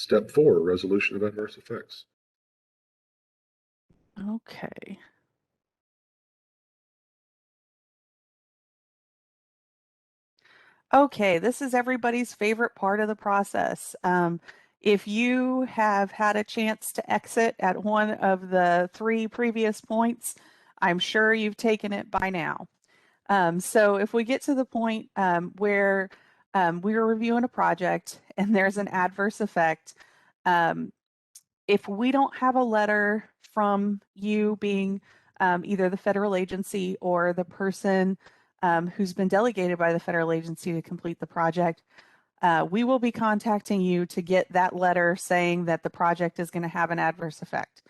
Step 4, resolution of adverse effects. Okay. Okay, this is everybody's favorite part of the process. If you have had a chance to exit at one of the 3 previous points, I'm sure you've taken it by now. So if we get to the point where we're reviewing a project and there's an adverse effect, if we don't have a letter from you being either the federal agency or the person who's been delegated by the federal agency to complete the project, we will be contacting you to get that letter saying that the project is going to have an adverse effect.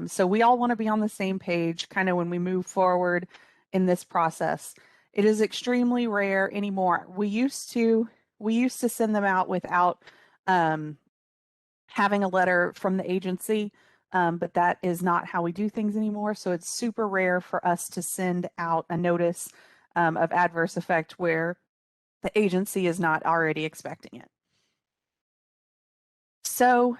So we all want to be on the same page kind of when we move forward in this process. It is extremely rare anymore. We used to send them out without having a letter from the agency, but that is not how we do things anymore. So it's super rare for us to send out a notice of adverse effect where the agency is not already expecting it. So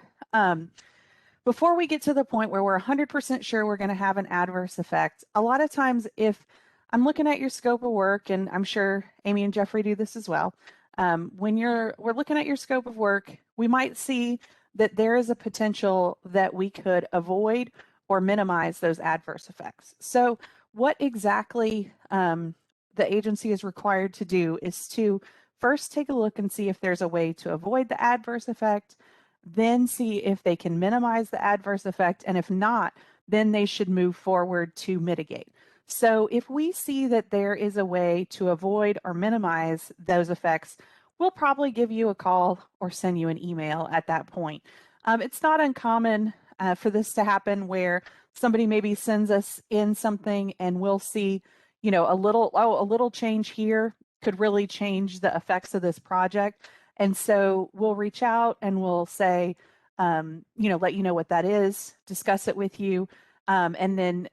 before we get to the point where we're 100% sure we're going to have an adverse effect, a lot of times if I'm looking at your scope of work, and I'm sure Amy and Jeffrey do this as well, when we're looking at your scope of work, we might see that there is a potential that we could avoid or minimize those adverse effects. So what exactly the agency is required to do is to first take a look and see if there's a way to avoid the adverse effect, then see if they can minimize the adverse effect, and if not, then they should move forward to mitigate. So if we see that there is a way to avoid or minimize those effects, we'll probably give you a call or send you an email at that point. It's not uncommon for this to happen where somebody maybe sends us in something and we'll see, a little change here could really change the effects of this project. And so we'll reach out and we'll say, let you know what that is, discuss it with you. And then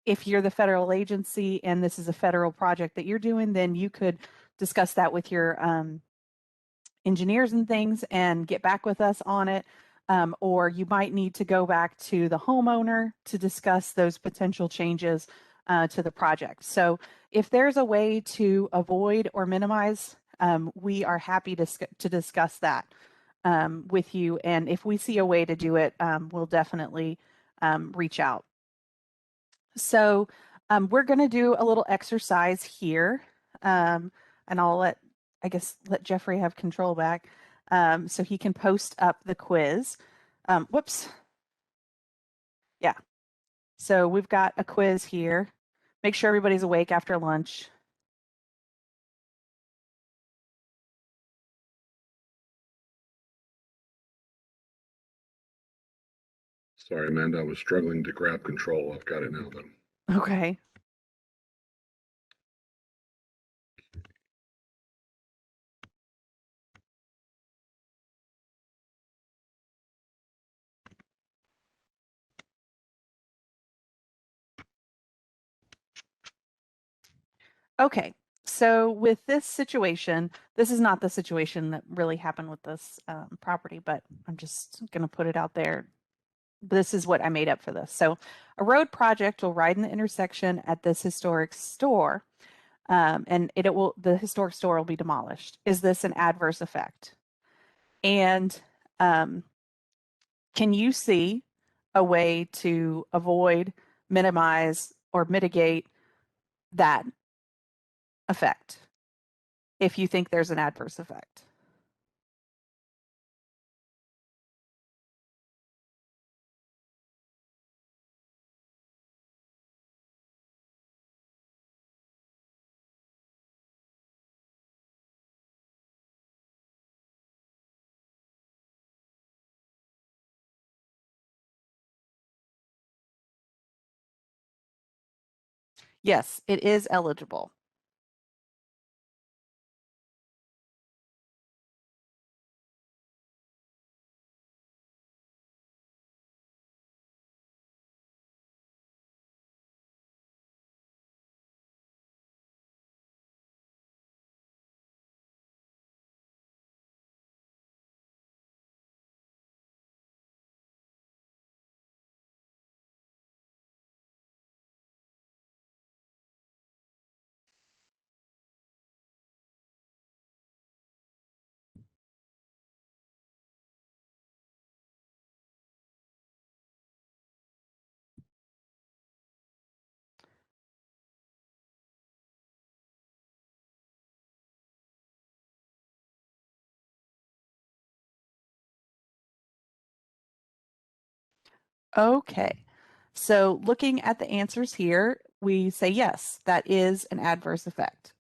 if you're the federal agency and this is a federal project that you're doing, then you could discuss that with your engineers and things and get back with us on it. Or you might need to go back to the homeowner to discuss those potential changes to the project. So if there's a way to avoid or minimize, we are happy to discuss that with you. And if we see a way to do it, we'll definitely reach out. So we're going to do a little exercise here, and I'll let Jeffrey have control back so he can post up the quiz. Whoops. Yeah. So we've got a quiz here. Make sure everybody's awake after lunch. Sorry, Amanda, I was struggling to grab control. I've got it now, though. Okay. Okay, so with this situation, this is not the situation that really happened with this property, but I'm just going to put it out there. This is what I made up for this. So a road project will ride in the intersection at this historic store, and the historic store will be demolished. Is this an adverse effect? And can you see a way to avoid, minimize, or mitigate that effect if you think there's an adverse effect? Yes, it is eligible. Okay. So looking at the answers here, we say yes, that is an adverse effect.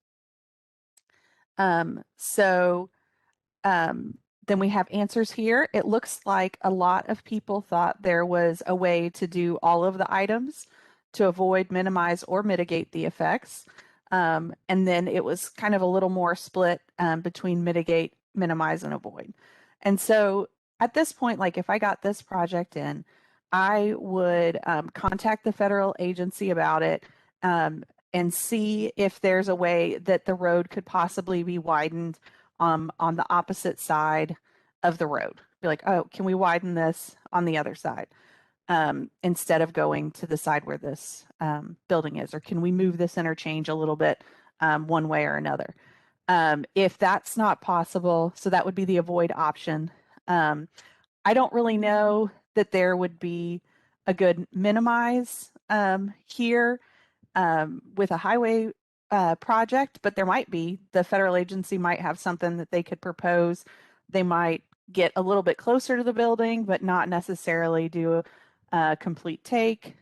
So um, then we have answers here. It looks like a lot of people thought there was a way to do all of the items to avoid, minimize, or mitigate the effects. And then it was kind of a little more split between mitigate, minimize, and avoid. And so at this point, like if I got this project in, I would contact the federal agency about it and see if there's a way that the road could possibly be widened on the opposite side of the road. Be like, oh, can we widen this on the other side instead of going to the side where this building is? Or can we move this interchange a little bit one way or another? If that's not possible, so that would be the avoid option. I don't really know that there would be a good minimize here with a highway project, but there might be. The federal agency might have something that they could propose. They might get a little bit closer to the building, but not necessarily do a complete take,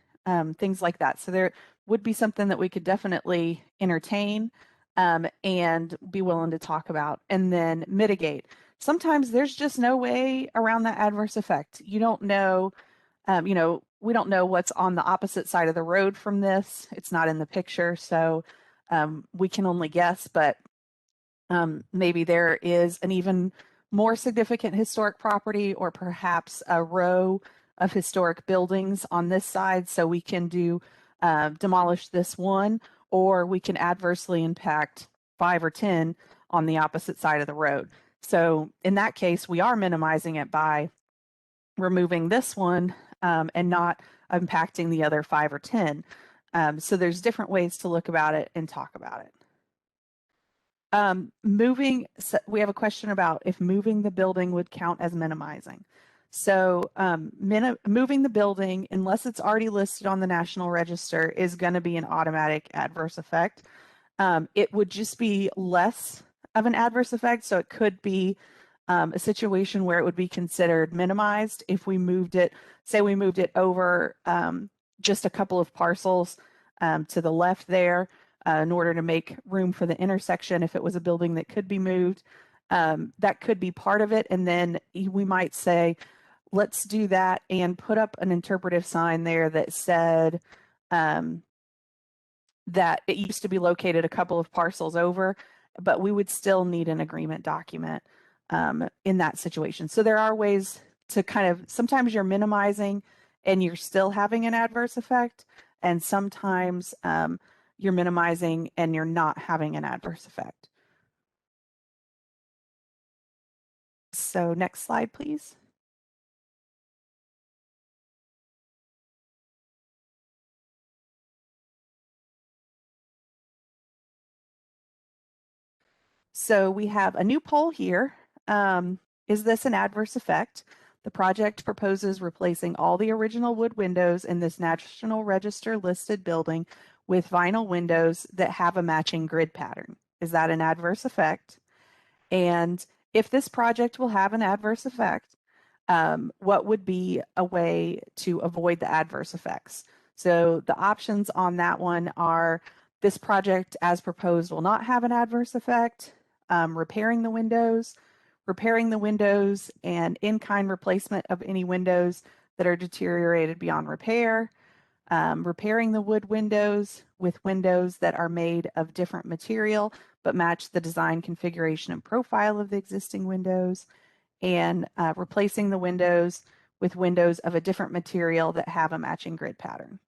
things like that. So there would be something that we could definitely entertain and be willing to talk about, and then mitigate. Sometimes there's just no way around that adverse effect. You don't know we don't know what's on the opposite side of the road from this. It's not in the picture, so we can only guess, but maybe there is an even more significant historic property or perhaps a row of historic buildings on this side, so we can demolish this one, or we can adversely impact 5 or 10 on the opposite side of the road. So in that case, we are minimizing it by removing this one and not impacting the other 5 or 10. So there's different ways to look about it and talk about it. So we have a question about if moving the building would count as minimizing. So moving the building, unless it's already listed on the National Register, is going to be an automatic adverse effect. It would just be less of an adverse effect. So it could be a situation where it would be considered minimized if we moved it, say we moved it over just a couple of parcels to the left there in order to make room for the intersection. If it was a building that could be moved, that could be part of it. And then we might say, let's do that and put up an interpretive sign there that said that it used to be located a couple of parcels over, but we would still need an agreement document in that situation. So there are ways to kind of, sometimes you're minimizing and you're still having an adverse effect, and sometimes you're minimizing and you're not having an adverse effect. So next slide, please. So we have a new poll here. Is this an adverse effect? The project proposes replacing all the original wood windows in this National Register listed building with vinyl windows that have a matching grid pattern. Is that an adverse effect? And if this project will have an adverse effect, what would be a way to avoid the adverse effects? So the options on that one are this project as proposed will not have an adverse effect, repairing the windows and in-kind replacement of any windows that are deteriorated beyond repair, repairing the wood windows with windows that are made of different material but match the design configuration and profile of the existing windows, and replacing the windows with windows of a different material that have a matching grid pattern.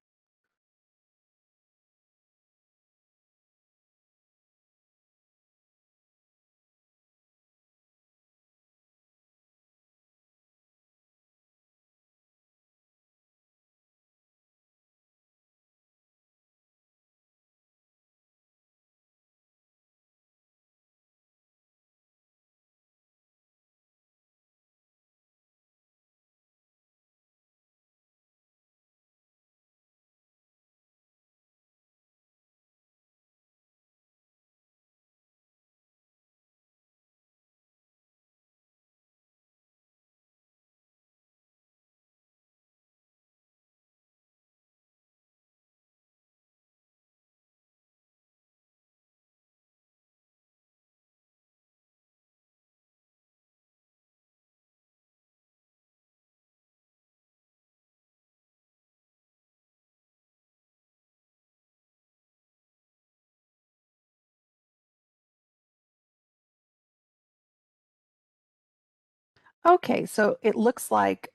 Okay, so it looks like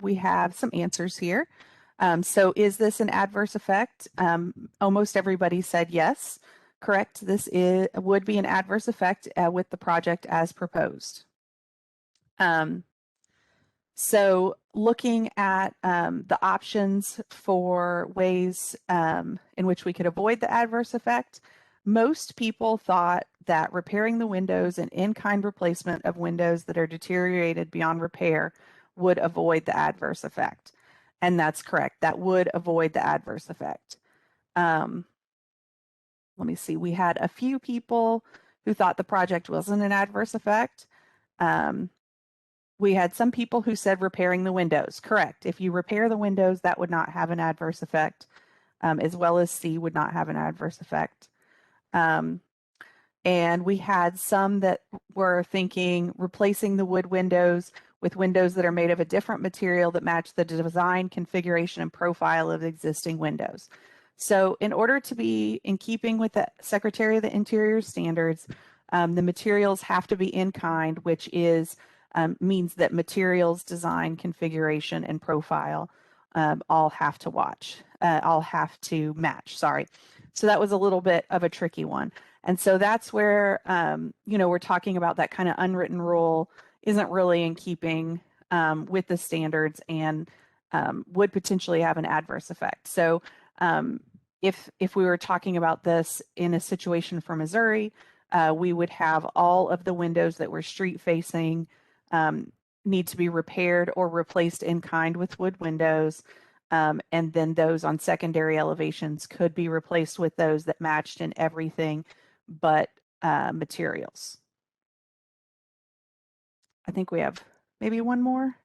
we have some answers here. So is this an adverse effect? Almost everybody said yes. Correct. Would be an adverse effect with the project as proposed. So looking at the options for ways in which we could avoid the adverse effect, most people thought that repairing the windows and in-kind replacement of windows that are deteriorated beyond repair would avoid the adverse effect. And that's correct. That would avoid the adverse effect. Let me see. We had a few people who thought the project wasn't an adverse effect. We had some people who said repairing the windows. Correct. If you repair the windows, that would not have an adverse effect, as well as C would not have an adverse effect. And we had some that were thinking replacing the wood windows with windows that are made of a different material that match the design, configuration, and profile of existing windows. So in order to be in keeping with the Secretary of the Interior standards, the materials have to be in kind, which means that materials, design, configuration, and profile all have to match. Sorry. So that was a little bit of a tricky one. And so that's where, we're talking about that kind of unwritten rule isn't really in keeping with the standards and would potentially have an adverse effect. So if we were talking about this in a situation for Missouri, we would have all of the windows that were street facing need to be repaired or replaced in kind with wood windows. And then those on secondary elevations could be replaced with those that matched in everything but materials. I think we have maybe one more.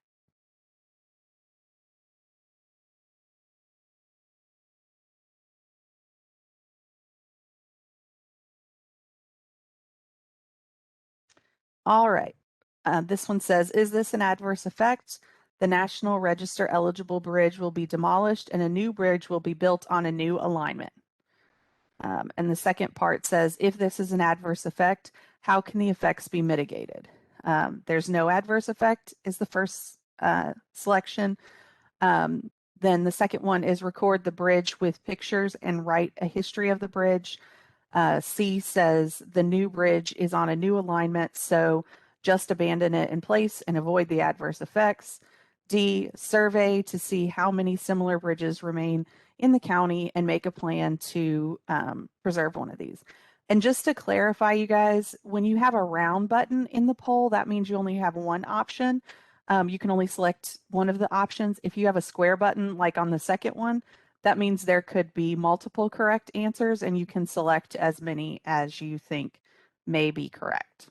All right. This one says, is this an adverse effect? The National Register eligible bridge will be demolished and a new bridge will be built on a new alignment. And the second part says, if this is an adverse effect, how can the effects be mitigated? There's no adverse effect is the first selection. Then the second one is record the bridge with pictures and write a history of the bridge. C says the new bridge is on a new alignment, so just abandon it in place and avoid the adverse effects. D, survey to see how many similar bridges remain in the county and make a plan to preserve one of these. And just to clarify, you guys, when you have a round button in the poll, that means you only have one option. You can only select one of the options. If you have a square button, like on the second one, that means there could be multiple correct answers and you can select as many as you think may be correct.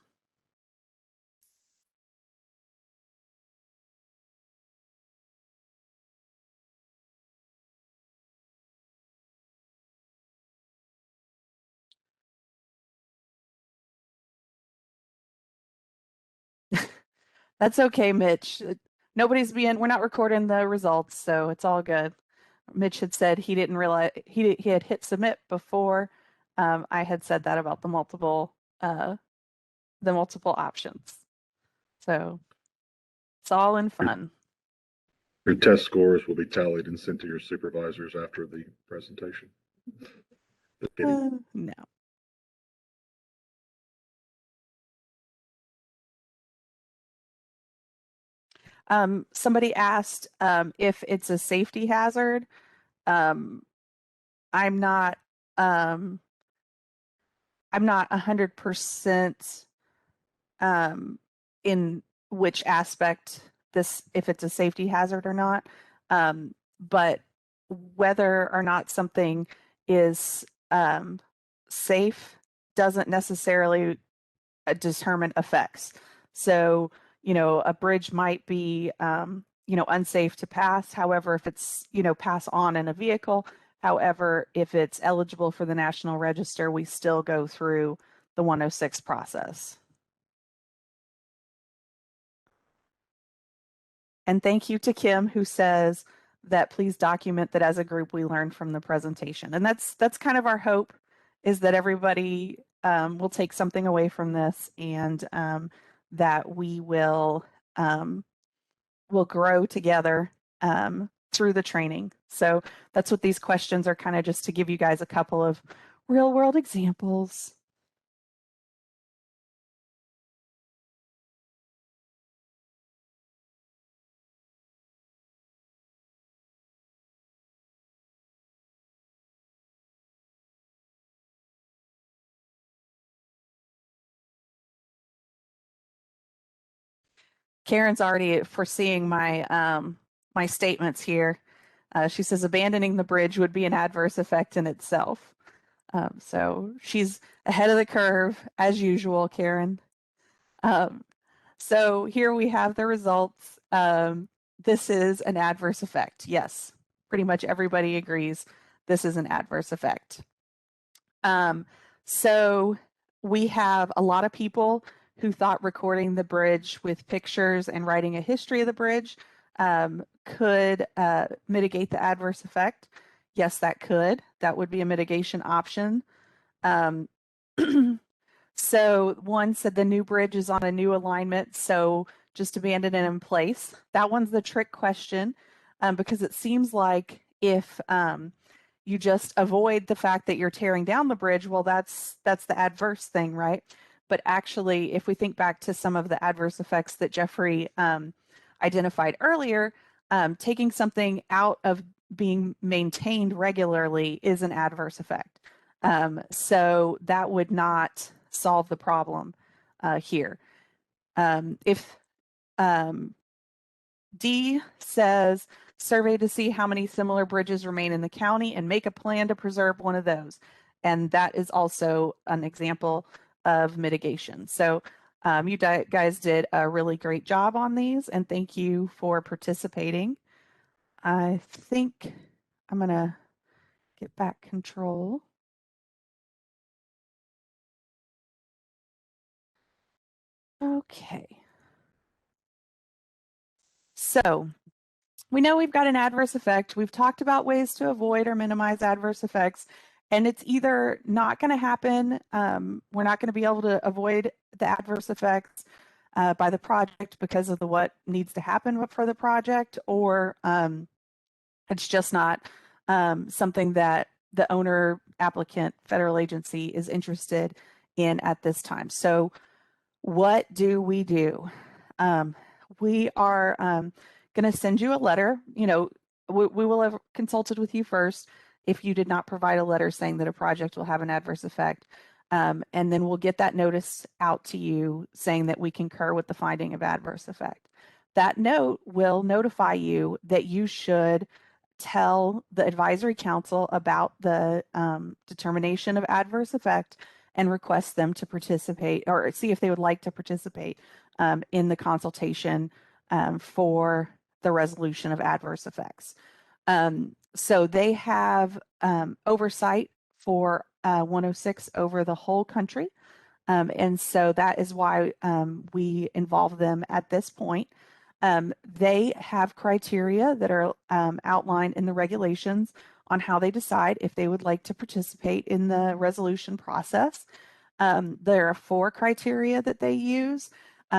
That's okay, Mitch. We're not recording the results, so it's all good. Mitch had said he didn't realize he had hit submit before I had said that about the multiple options. So it's all in fun. Your test scores will be tallied and sent to your supervisors after the presentation. No. Somebody asked if it's a safety hazard. I'm not 100% in which aspect if it's a safety hazard or not. But whether or not something is safe doesn't necessarily determine effects. So, a bridge might be, unsafe to pass. However, if it's, pass on in a vehicle, however, if it's eligible for the National Register, we still go through the 106 process. And thank you to Kim, who says that please document that as a group we learned from the presentation. And that's kind of our hope, is that everybody will take something away from this and that we will will grow together through the training. So that's what these questions are, kind of just to give you guys a couple of real world examples. Karen's already foreseeing my statements here. She says abandoning the bridge would be an adverse effect in itself. So she's ahead of the curve as usual, Karen. So here we have the results. This is an adverse effect. Yes, pretty much everybody agrees this is an adverse effect. So we have a lot of people who thought recording the bridge with pictures and writing a history of the bridge could mitigate the adverse effect. Yes, that could. That would be a mitigation option. So one said the new bridge is on a new alignment, so just abandon it in place. That one's the trick question because it seems like if you just avoid the fact that you're tearing down the bridge, well, that's the adverse thing, right? But actually, if we think back to some of the adverse effects that Jeffrey identified earlier, taking something out of being maintained regularly is an adverse effect. So that would not solve the problem here. If D says, survey to see how many similar bridges remain in the county and make a plan to preserve one of those. And that is also an example of mitigation. So you guys did a really great job on these, and thank you for participating. I think I'm going to get back control. Okay. So we know we've got an adverse effect. We've talked about ways to avoid or minimize adverse effects, and it's either not going to happen. We're not going to be able to avoid the adverse effects by the project because of what needs to happen for the project, or it's just not something that the owner, applicant, federal agency is interested in at this time. So what do? We are going to send you a letter. You know, we will have consulted with you first if you did not provide a letter saying that a project will have an adverse effect. And then we'll get that notice out to you saying that we concur with the finding of adverse effect. That note will notify you that you should tell the advisory council about the determination of adverse effect and request them to participate or see if they would like to participate in the consultation for the resolution of adverse effects. So they have oversight for 106 over the whole country. And so that is why we involve them at this point. They have criteria that are outlined in the regulations on how they decide if they would like to participate in the resolution process. There are 4 criteria that they use.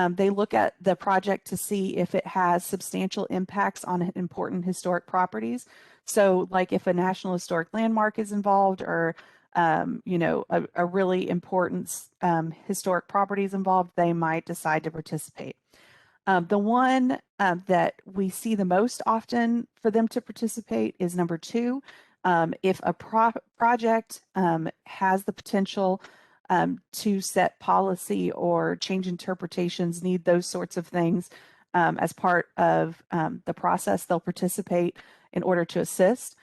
They look at the project to see if it has substantial impacts on important historic properties. So like if a National Historic Landmark is involved or you know, a really important historic property is involved, they might decide to participate. The one that we see the most often for them to participate is number 2. If a project has the potential to set policy or change interpretations, need those sorts of things as part of the process, they'll participate in order to assist.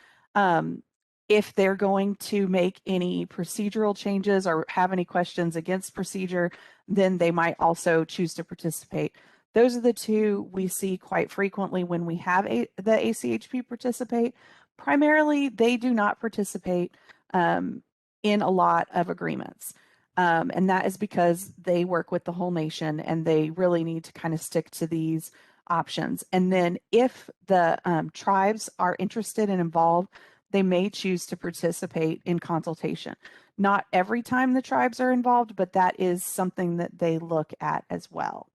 If they're going to make any procedural changes or have any questions against procedure, then they might also choose to participate. Those are the 2 we see quite frequently when we have the ACHP participate. Primarily, they do not participate in a lot of agreements. And that is because they work with the whole nation and they really need to kind of stick to these options. And then if the tribes are interested and involved, they may choose to participate in consultation. Not every time the tribes are involved, but that is something that they look at as well.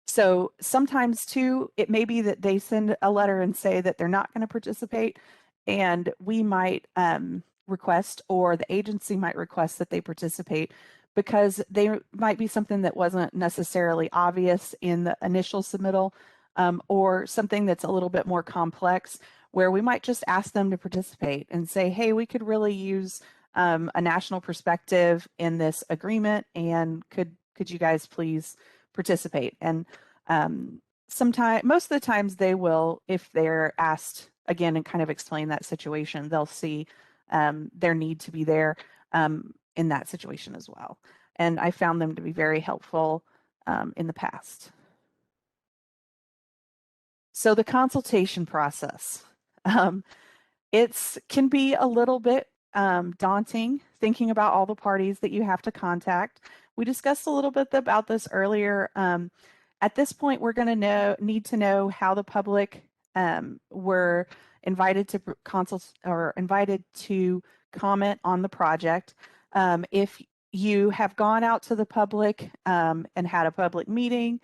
So sometimes too, it may be that they send a letter and say that they're not going to participate, and we might request, or the agency might request that they participate because they might be something that wasn't necessarily obvious in the initial submittal, or something that's a little bit more complex, where we might just ask them to participate and say, hey, we could really use a national perspective in this agreement, and could you guys please participate? And most of the times they will, if they're asked again and kind of explain that situation, they'll see their need to be there in that situation as well. And I found them to be very helpful in the past. So the consultation process, it can be a little bit daunting thinking about all the parties that you have to contact. We discussed a little bit about this earlier. At this point, we're going to need to know how the public were invited to consult or invited to comment on the project. If you have gone out to the public and had a public meeting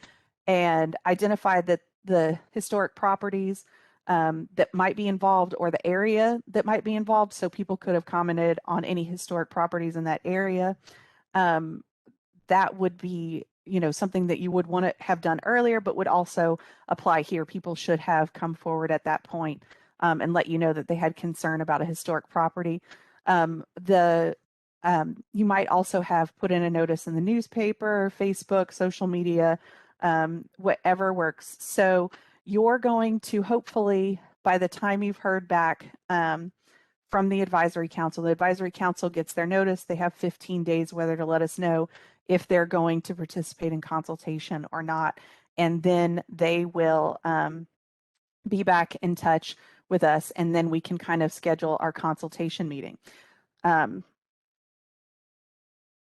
and identified that the historic properties that might be involved, or the area that might be involved, so people could have commented on any historic properties in that area, that would be something that you would want to have done earlier, but would also apply here. People should have come forward at that point and let you know that they had concern about a historic property. You might also have put in a notice in the newspaper, Facebook, social media, whatever works. So you're going to, hopefully, by the time you've heard back from the advisory council gets their notice. They have 15 days whether to let us know if they're going to participate in consultation or not. And then they will be back in touch with us, and then we can kind of schedule our consultation meeting.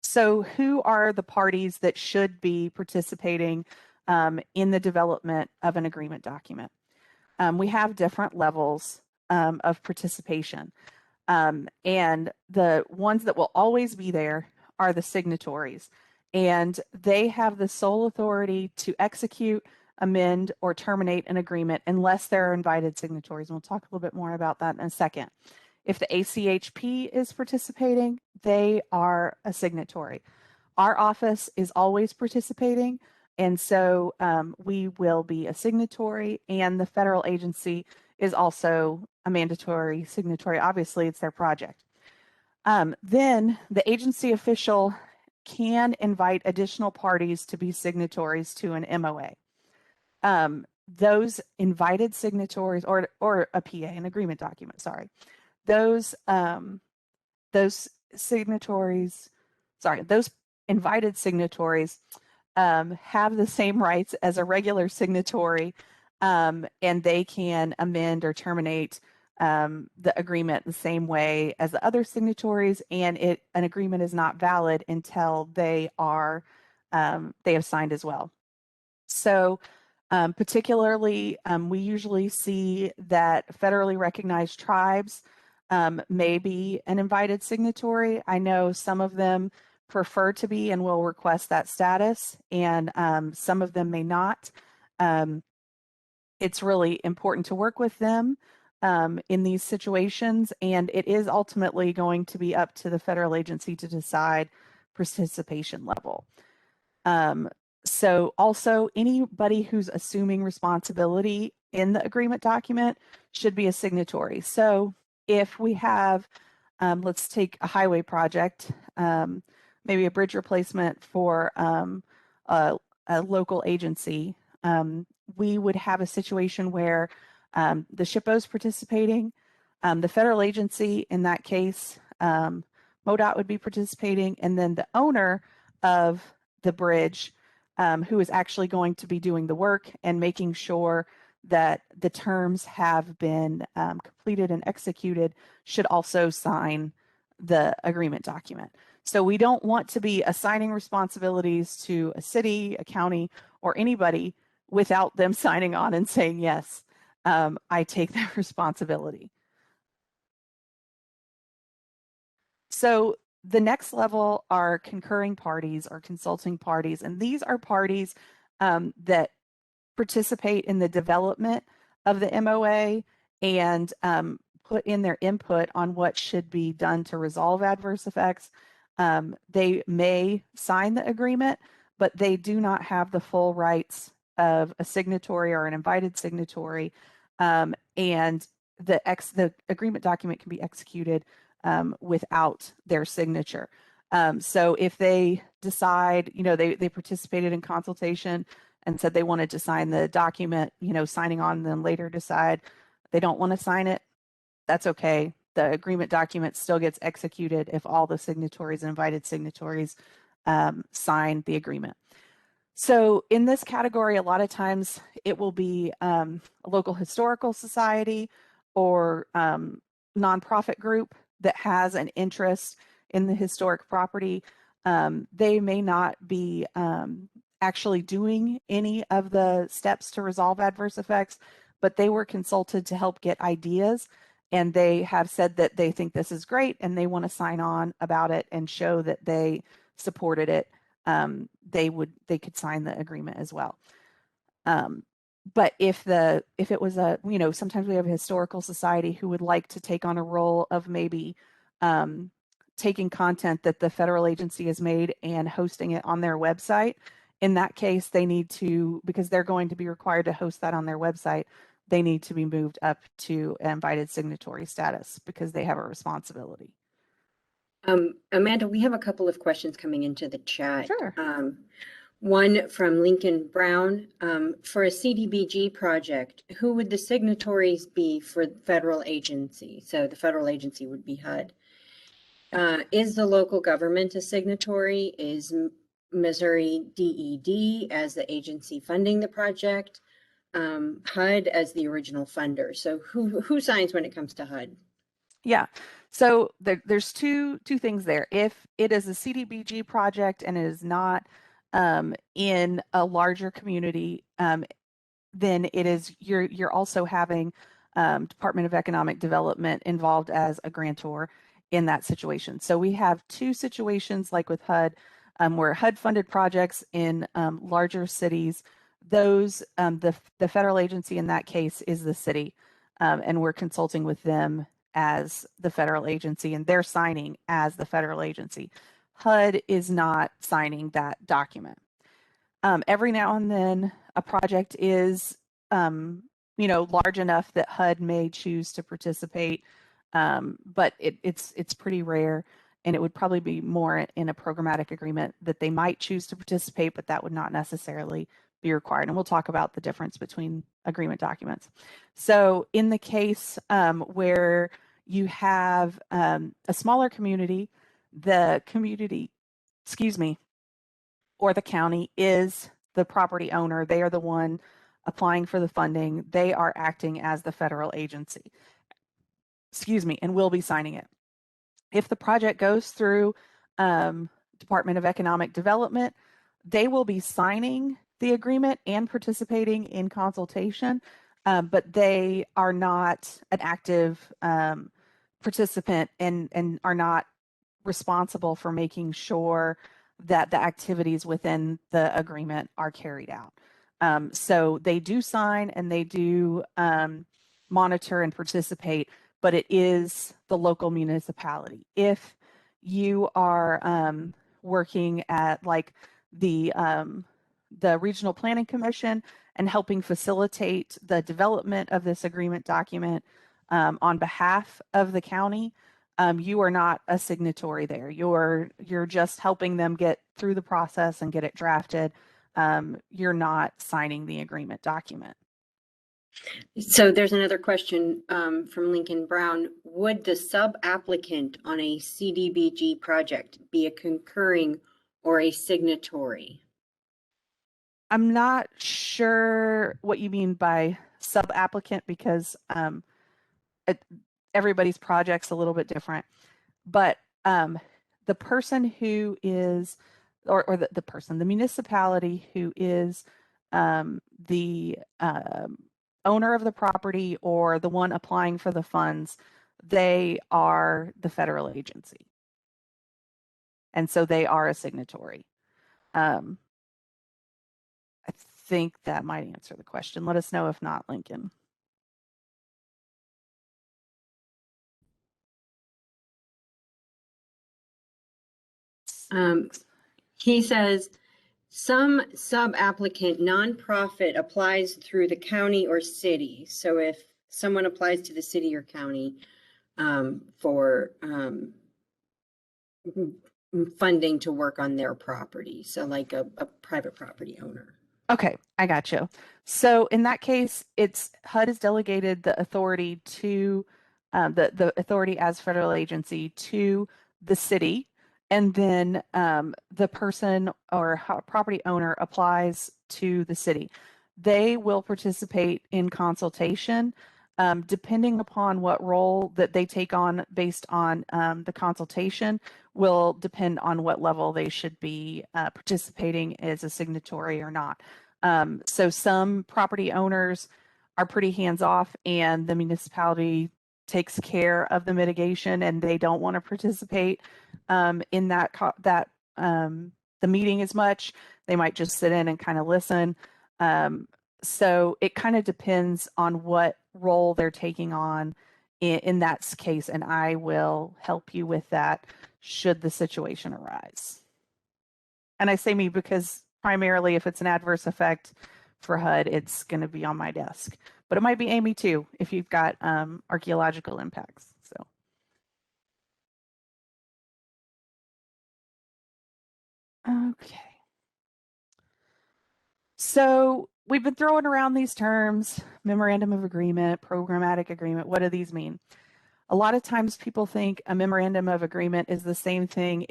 So who are the parties that should be participating in the development of an agreement document? We have different levels of participation. And the ones that will always be there are the signatories. And they have the sole authority to execute, amend, or terminate an agreement unless there are invited signatories. And we'll talk a little bit more about that in a second. If the ACHP is participating, they are a signatory. Our office is always participating, and so we will be a signatory, and the federal agency is also a mandatory signatory. Obviously, it's their project. Then the agency official can invite additional parties to be signatories to an MOA. Those invited signatories, or a PA, an agreement document, sorry, those signatories, those invited signatories have the same rights as a regular signatory, and they can amend or terminate the agreement the same way as the other signatories, and an agreement is not valid until they have signed as well. So particularly, we usually see that federally recognized tribes may be an invited signatory. I know some of them prefer to be and will request that status, and some of them may not. It's really important to work with them in these situations, and it is ultimately going to be up to the federal agency to decide participation level. So also, anybody who's assuming responsibility in the agreement document should be a signatory. So if we have, let's take a highway project, maybe a bridge replacement for a local agency, we would have a situation where the SHPO's participating, the federal agency in that case, MoDOT would be participating, and then the owner of the bridge, who is actually going to be doing the work and making sure that the terms have been completed and executed, should also sign the agreement document. So we don't want to be assigning responsibilities to a city, a county, or anybody without them signing on and saying, yes, I take that responsibility. So the next level are concurring parties or consulting parties, and these are parties that participate in the development of the MOA and put in their input on what should be done to resolve adverse effects. They may sign the agreement, but they do not have the full rights of a signatory or an invited signatory. And the agreement document can be executed without their signature. So if they decide, they participated in consultation and said they wanted to sign the document, signing on, then later decide they don't want to sign it, that's okay. The agreement document still gets executed if all the signatories and invited signatories sign the agreement. So in this category, a lot of times it will be a local historical society or nonprofit group that has an interest in the historic property. They may not be actually doing any of the steps to resolve adverse effects, but they were consulted to help get ideas, and they have said that they think this is great and they want to sign on about it and show that they supported it. They could sign the agreement as well. But if it was sometimes we have a historical society who would like to take on a role of maybe taking content that the federal agency has made and hosting it on their website. In that case, they need to, because they're going to be required to host that on their website, they need to be moved up to invited signatory status because they have a responsibility. Amanda, we have a couple of questions coming into the chat. Sure. One from Lincoln Brown. For a CDBG project, who would the signatories be for the federal agency? So the federal agency would be HUD. Is the local government a signatory? Is Missouri DED as the agency funding the project? HUD as the original funder. So who signs when it comes to HUD? Yeah, so there's two things there. If it is a CDBG project and it is not in a larger community, then it is you're also having Department of Economic Development involved as a grantor in that situation. So we have two situations like with HUD, where HUD funded projects in larger cities. Those the federal agency in that case is the city, and we're consulting with them as the federal agency, and they're signing as the federal agency. HUD is not signing that document. Every now and then, a project is, large enough that HUD may choose to participate, but it's pretty rare, and it would probably be more in a programmatic agreement that they might choose to participate, but that would not necessarily be required. And we'll talk about the difference between agreement documents. So in the case where you have a smaller community, the community, or the county is the property owner. They are the one applying for the funding. They are acting as the federal agency, and will be signing it. If the project goes through Department of Economic Development, they will be signing the agreement and participating in consultation, but they are not an active participant and are not responsible for making sure that the activities within the agreement are carried out. So they do sign and they do monitor and participate, but it is the local municipality. If you are working at like the Regional Planning Commission and helping facilitate the development of this agreement document on behalf of the county, you are not a signatory there. You're just helping them get through the process and get it drafted. You're not signing the agreement document. So there's another question from Lincoln Brown. Would the sub-applicant on a CDBG project be a concurring or a signatory? I'm not sure what you mean by sub-applicant because everybody's project's a little bit different. But the person who is, or the municipality who is the owner of the property or the one applying for the funds, they are the federal agency. And so they are a signatory. I think that might answer the question. Let us know if not, Lincoln. He says, some sub-applicant nonprofit applies through the county or city. So if someone applies to the city or county for funding to work on their property, so like a private property owner. Okay, I got you. So in that case, it's HUD has delegated the authority to the authority as federal agency to the city, and then the person or property owner applies to the city. They will participate in consultation, depending upon what role that they take on based on the consultation will depend on what level they should be participating as a signatory or not. So some property owners are pretty hands-off, and the municipality takes care of the mitigation, and they don't want to participate in the meeting as much. They might just sit in and kind of listen. So it kind of depends on what role they're taking on in that case, and I will help you with that should the situation arise. And I say me because primarily if it's an adverse effect for HUD, it's going to be on my desk. But it might be Amy too if you've got archaeological impacts. So. Okay. So we've been throwing around these terms, memorandum of agreement, programmatic agreement. What do these mean? A lot of times people think a memorandum of agreement is the same thing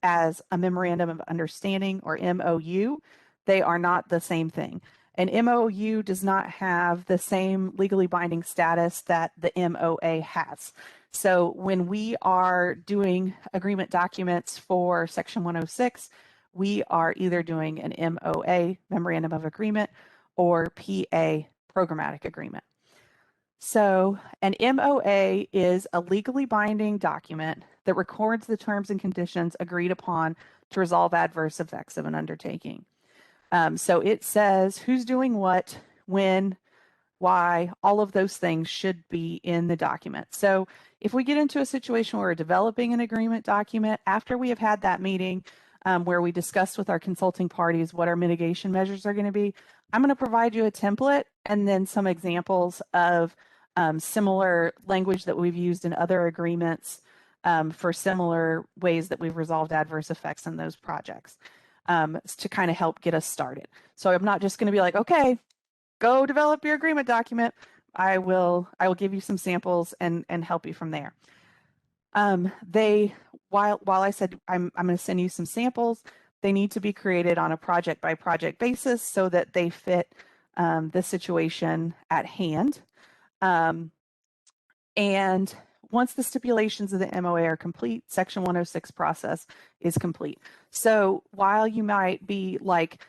as a memorandum of understanding or MOU. They are not the same thing. An MOU does not have the same legally binding status that the MOA has. So when we are doing agreement documents for Section 106, we are either doing an MOA, Memorandum of Agreement, or PA, Programmatic Agreement. So an MOA is a legally binding document that records the terms and conditions agreed upon to resolve adverse effects of an undertaking. So it says who's doing what, when, why, all of those things should be in the document. So if we get into a situation where we're developing an agreement document, after we have had that meeting where we discussed with our consulting parties what our mitigation measures are going to be, I'm going to provide you a template and then some examples of similar language that we've used in other agreements for similar ways that we've resolved adverse effects in those projects to kind of help get us started. So I'm not just going to be like, okay, go develop your agreement document. I will give you some samples and help you from there. While I said I'm going to send you some samples, they need to be created on a project by project basis so that they fit the situation at hand. And once the stipulations of the MOA are complete, Section 106 process is complete. So while you might be like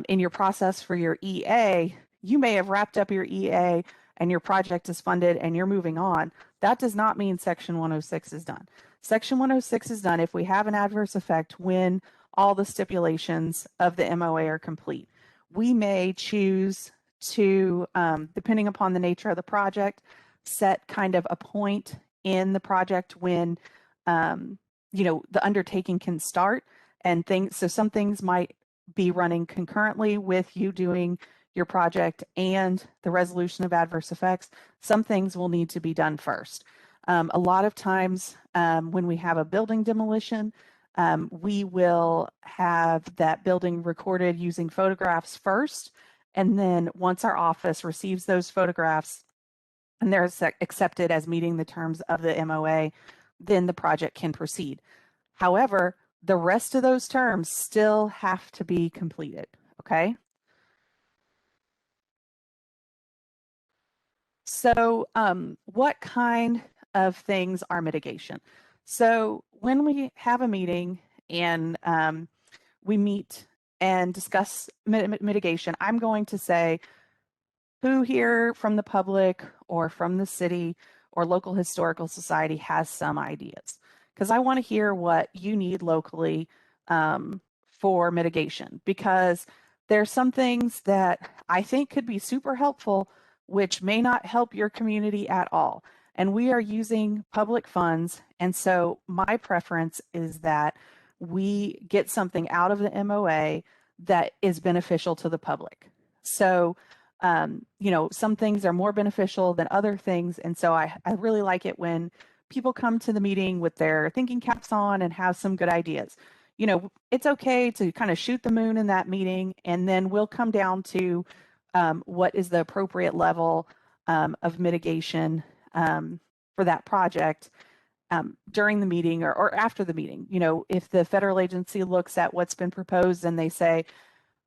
in your process for your EA, you may have wrapped up your EA and your project is funded and you're moving on. That does not mean Section 106 is done. Section 106 is done if we have an adverse effect when all the stipulations of the MOA are complete. We may choose to, depending upon the nature of the project, set kind of a point in the project when the undertaking can start and things. So some things might be running concurrently with you doing your project and the resolution of adverse effects. Some things will need to be done first. A lot of times when we have a building demolition, we will have that building recorded using photographs first. And then once our office receives those photographs and they're accepted as meeting the terms of the MOA, then the project can proceed. However, the rest of those terms still have to be completed, okay? So what kind of things are mitigation? So when we have a meeting and we meet and discuss mitigation, I'm going to say, who here from the public or from the city or local historical society has some ideas? Because I want to hear what you need locally for mitigation, because There are some things that I think could be super helpful, which may not help your community at all. And we are using public funds. And so my preference is that we get something out of the MOA that is beneficial to the public. So, some things are more beneficial than other things. And so I really like it when people come to the meeting with their thinking caps on and have some good ideas. It's okay to kind of shoot the moon in that meeting, and then we'll come down to what is the appropriate level of mitigation for that project during the meeting or after the meeting. If the federal agency looks at what's been proposed and they say,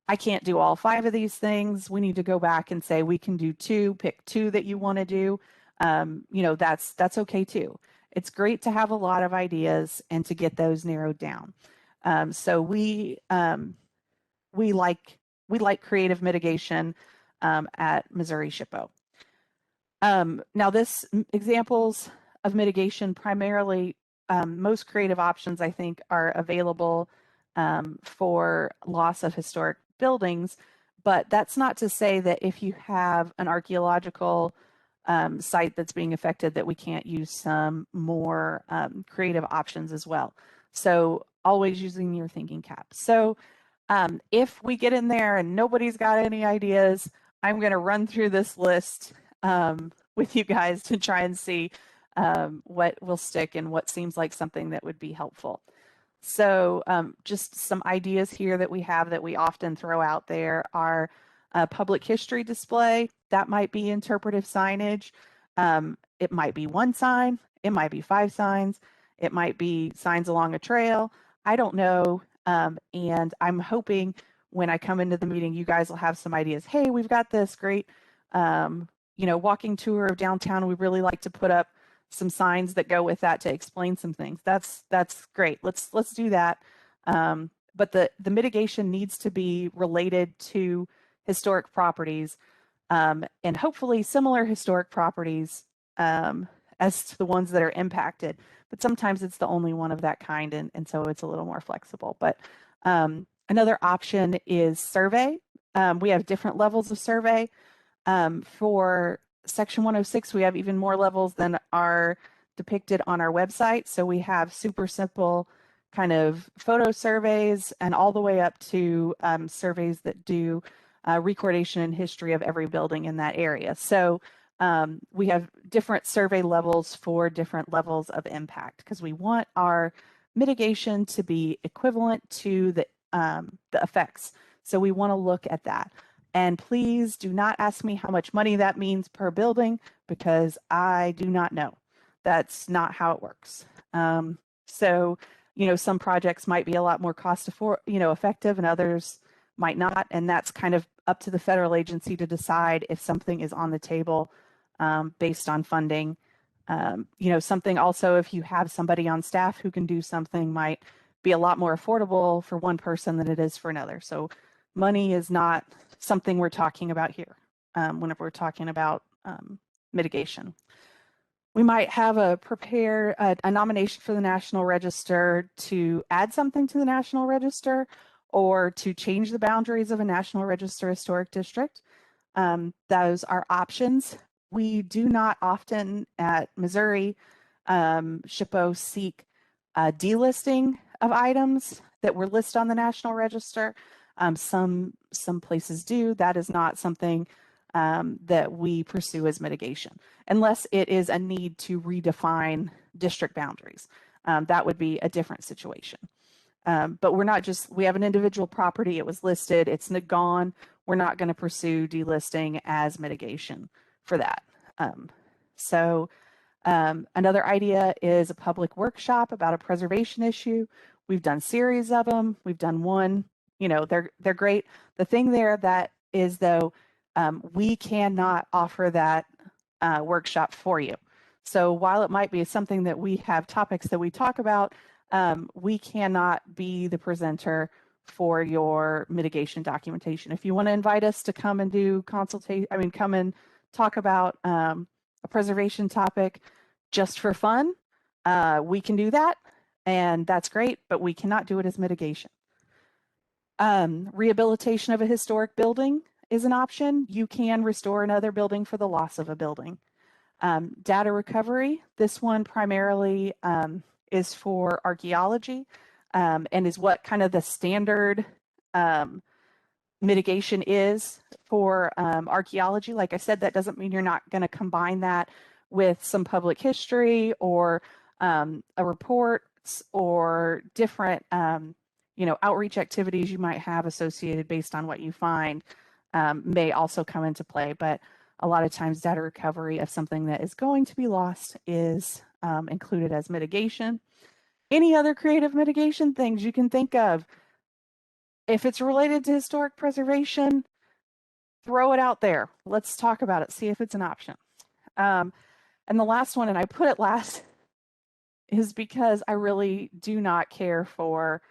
I can't do all 5 of these things, we need to go back and say, we can do 2, pick 2 that you want to do. That's okay too. It's great to have a lot of ideas and to get those narrowed down. So we like creative mitigation at Missouri SHPO. Now, this examples of mitigation primarily, most creative options I think are available for loss of historic buildings, but that's not to say that if you have an archaeological site that's being affected that we can't use some more creative options as well. So always using your thinking cap. So if we get in there and nobody's got any ideas, I'm going to run through this list with you guys to try and see what will stick and what seems like something that would be helpful. So just some ideas here that we have that we often throw out there are a public history display. That might be interpretive signage. It might be 1 sign. It might be 5 signs. It might be signs along a trail. I don't know. And I'm hoping when I come into the meeting, you guys will have some ideas. Hey, we've got this great, walking tour of downtown. We really like to put up some signs that go with that to explain some things. That's great. Let's do that. But the mitigation needs to be related to historic properties, and hopefully similar historic properties as to the ones that are impacted. But sometimes it's the only one of that kind, and so it's a little more flexible. But another option is survey. We have different levels of survey. For Section 106, we have even more levels than are depicted on our website. So we have super simple kind of photo surveys and all the way up to surveys that do recordation and history of every building in that area. So we have different survey levels for different levels of impact because we want our mitigation to be equivalent to the effects. So we want to look at that. And please do not ask me how much money that means per building because I do not know. That's not how it works. So, some projects might be a lot more effective and others might not. And that's kind of up to the federal agency to decide if something is on the table based on funding. Something also, if you have somebody on staff who can do something, might be a lot more affordable for one person than it is for another. So money is not something we're talking about here whenever we're talking about mitigation. We might have a nomination for the National Register to add something to the National Register or to change the boundaries of a National Register historic district. Those are options. We do not often at Missouri SHPO seek delisting of items that were listed on the National Register. Some places do. That is not something that we pursue as mitigation, unless it is a need to redefine district boundaries. That would be a different situation. But we have an individual property, it was listed, it's gone. We're not going to pursue delisting as mitigation for that. Another idea is a public workshop about a preservation issue. We've done series of them. We've done one. They're great. The thing there that is though, we cannot offer that workshop for you. So while it might be something that we have topics that we talk about, we cannot be the presenter for your mitigation documentation. If you want to invite us to come and do come and talk about a preservation topic just for fun, we can do that, and that's great, but we cannot do it as mitigation. Rehabilitation of a historic building is an option. You can restore another building for the loss of a building. Data recovery, this one primarily is for archaeology and is what kind of the standard mitigation is for archaeology. Like I said, that doesn't mean you're not going to combine that with some public history or a reports or different outreach activities you might have associated based on what you find may also come into play. But a lot of times data recovery of something that is going to be lost is included as mitigation. Any other creative mitigation things you can think of, if it's related to historic preservation, throw it out there. Let's talk about it, see if it's an option. And the last one, and I put it last, is because I really do not care for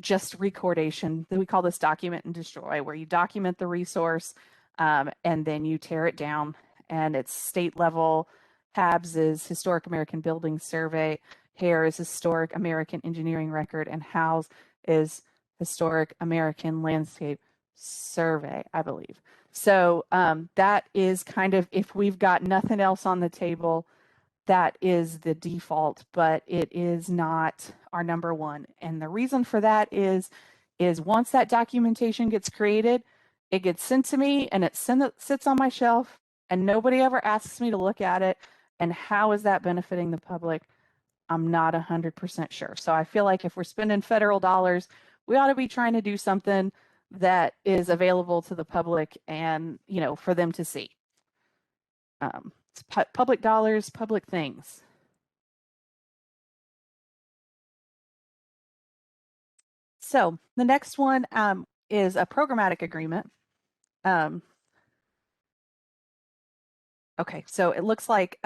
just recordation. We call this document and destroy, where you document the resource and then you tear it down. And it's state level. HABS is Historic American Building Survey. HARE is Historic American Engineering Record. And HALS is Historic American Landscape Survey, I believe. So that is kind of, if we've got nothing else on the table, that is the default, but it is not our number one. And the reason for that is once that documentation gets created, it gets sent to me and it sits on my shelf and nobody ever asks me to look at it. And how is that benefiting the public? I'm not 100% sure. So I feel like if we're spending federal dollars, we ought to be trying to do something that is available to the public and, for them to see. It's public dollars, public things. So the next one is a programmatic agreement. Okay, so it looks like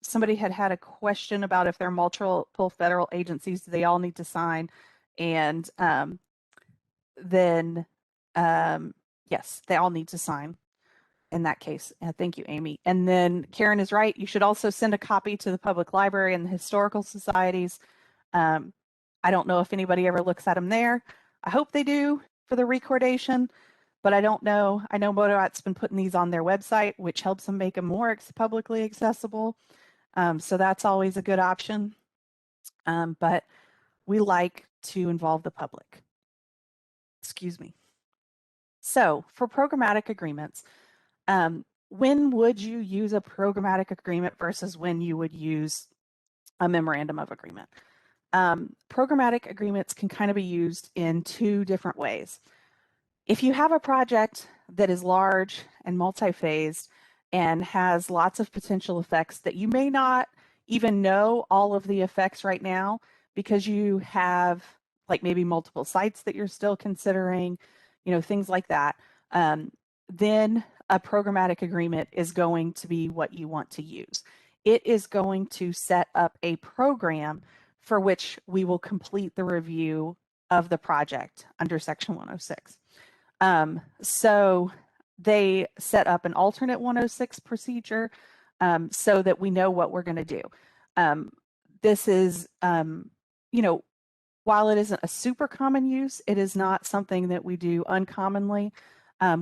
somebody had a question about if there are multiple federal agencies, do they all need to sign? And then, yes, they all need to sign in that case. Thank you, Amy. And then Karen is right. You should also send a copy to the public library and the historical societies. I don't know if anybody ever looks at them there. I hope they do for the recordation, but I don't know. I know MoDOT's been putting these on their website, which helps them make them more publicly accessible. So that's always a good option. But we like to involve the public. Excuse me. So for programmatic agreements, when would you use a programmatic agreement versus when you would use a memorandum of agreement? Programmatic agreements can kind of be used in two different ways. If you have a project that is large and multi-phased and has lots of potential effects that you may not even know all of the effects right now because you have like maybe multiple sites that you're still considering, things like that, then a programmatic agreement is going to be what you want to use. It is going to set up a program for which we will complete the review of the project under Section 106. So they set up an alternate 106 procedure so that we know what we're going to do. This is, while it isn't a super common use, it is not something that we do uncommonly.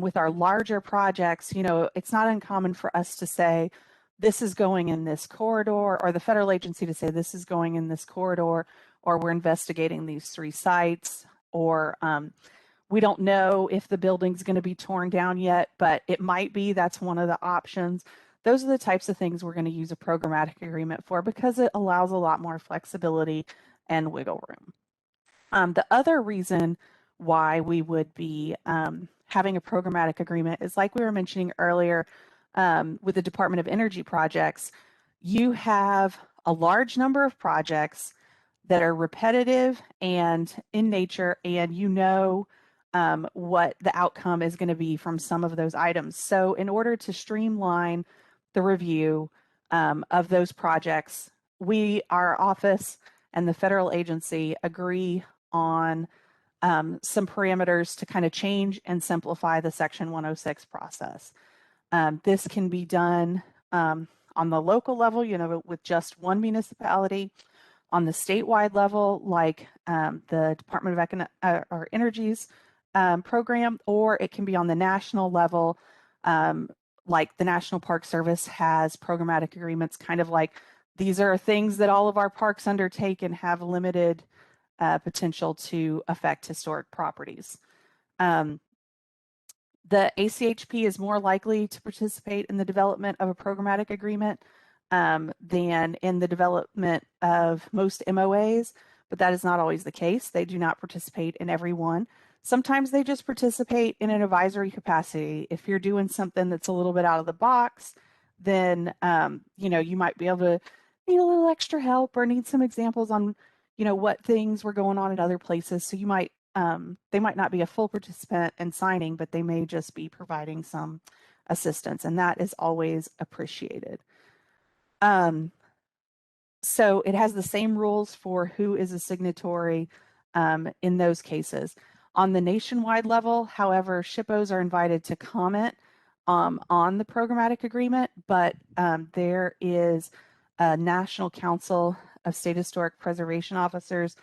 With our larger projects, it's not uncommon for us to say, this is going in this corridor, or the federal agency to say, this is going in this corridor, or we're investigating these 3 sites, or we don't know if the building's going to be torn down yet, but it might be. That's one of the options. Those are the types of things we're going to use a programmatic agreement for because it allows a lot more flexibility and wiggle room. The other reason why we would be having a programmatic agreement is, like we were mentioning earlier, with the Department of Energy projects, you have a large number of projects that are repetitive and in nature, and what the outcome is going to be from some of those items. So in order to streamline the review of those projects, our office and the federal agency agree on some parameters to kind of change and simplify the Section 106 process. This can be done on the local level, with just one municipality, on the statewide level, like the Department of or Energy's program, or it can be on the national level, like the National Park Service has programmatic agreements, kind of like these are things that all of our parks undertake and have limited potential to affect historic properties. The ACHP is more likely to participate in the development of a programmatic agreement than in the development of most MOAs, but that is not always the case. They do not participate in every one. Sometimes they just participate in an advisory capacity. If you're doing something that's a little bit out of the box, then you might be able to need a little extra help or need some examples on what things were going on at other places. So you might they might not be a full participant in signing, but they may just be providing some assistance, and that is always appreciated. So it has the same rules for who is a signatory in those cases. On the nationwide level, however, SHPOs are invited to comment on the programmatic agreement, but there is a National Council of State Historic Preservation Officers,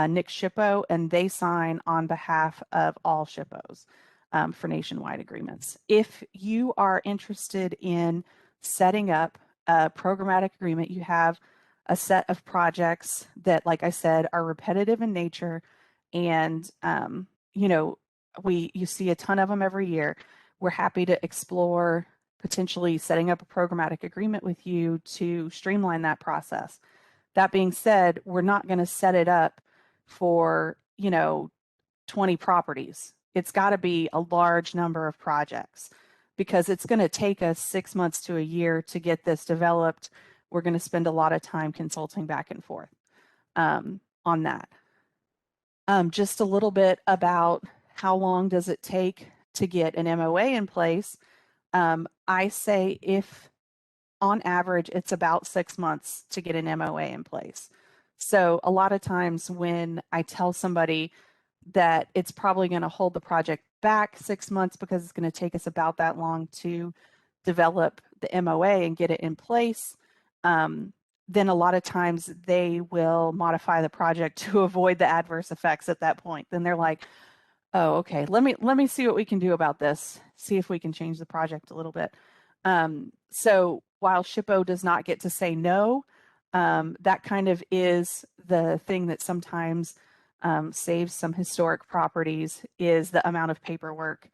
Nick SHPO, and they sign on behalf of all SHPOs for nationwide agreements. If you are interested in setting up a programmatic agreement, you have a set of projects that, like I said, are repetitive in nature, and you see a ton of them every year. We're happy to explore potentially setting up a programmatic agreement with you to streamline that process. That being said, we're not going to set it up for 20 properties. It's got to be a large number of projects, because it's going to take us 6 months to a year to get this developed. We're going to spend a lot of time consulting back and forth on that. Just a little bit about how long does it take to get an MOA in place. I say if on average, it's about 6 months to get an MOA in place. So a lot of times when I tell somebody that it's probably going to hold the project back 6 months because it's going to take us about that long to develop the MOA and get it in place, then a lot of times they will modify the project to avoid the adverse effects at that point. Then they're like, oh, okay, let me see what we can do about this, see if we can change the project a little bit. So while SHPO does not get to say no, that kind of is the thing that sometimes saves some historic properties, is the amount of paperwork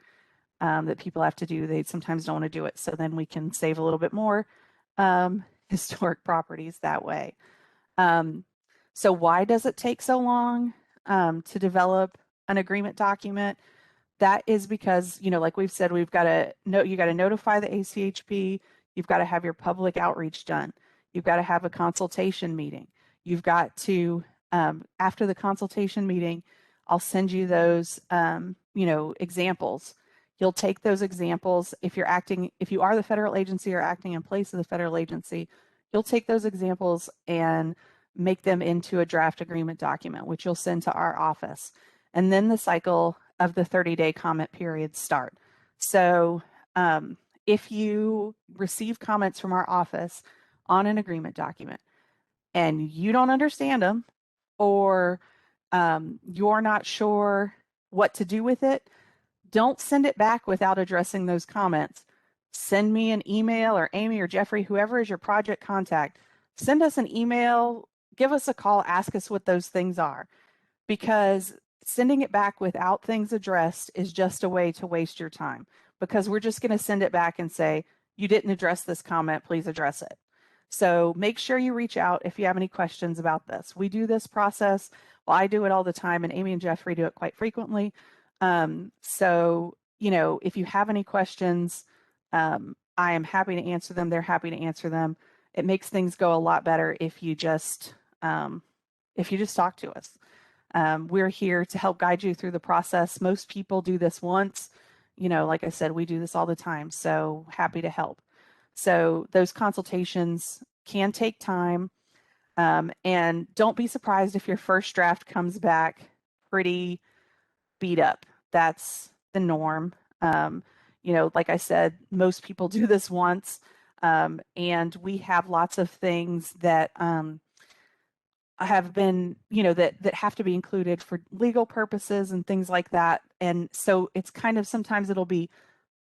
that people have to do. They sometimes don't want to do it. So then we can save a little bit more historic properties that way. So why does it take so long to develop an agreement document? That is because, like we've said, you got to notify the ACHP. You've got to have your public outreach done. You've got to have a consultation meeting. You've got to, after the consultation meeting, I'll send you those, examples. You'll take those examples. If you are the federal agency or acting in place of the federal agency, you'll take those examples and make them into a draft agreement document, which you'll send to our office. And then the cycle of the 30-day comment period start. So if you receive comments from our office on an agreement document and you don't understand them, or you're not sure what to do with it, don't send it back without addressing those comments. Send me an email, or Amy or Jeffrey, whoever is your project contact, send us an email, give us a call, ask us what those things are, because sending it back without things addressed is just a way to waste your time, because we're just going to send it back and say, you didn't address this comment, please address it. So make sure you reach out if you have any questions about this. We do this process. Well, I do it all the time, and Amy and Jeffrey do it quite frequently. So, if you have any questions, I am happy to answer them. They're happy to answer them. It makes things go a lot better if you just talk to us. We're here to help guide you through the process. Most people do this once. Like I said, we do this all the time. So happy to help. So those consultations can take time. And don't be surprised if your first draft comes back pretty beat up. That's the norm. Like I said, most people do this once. And we have lots of things that have been, that have to be included for legal purposes and things like that. And so it's kind of, sometimes it'll be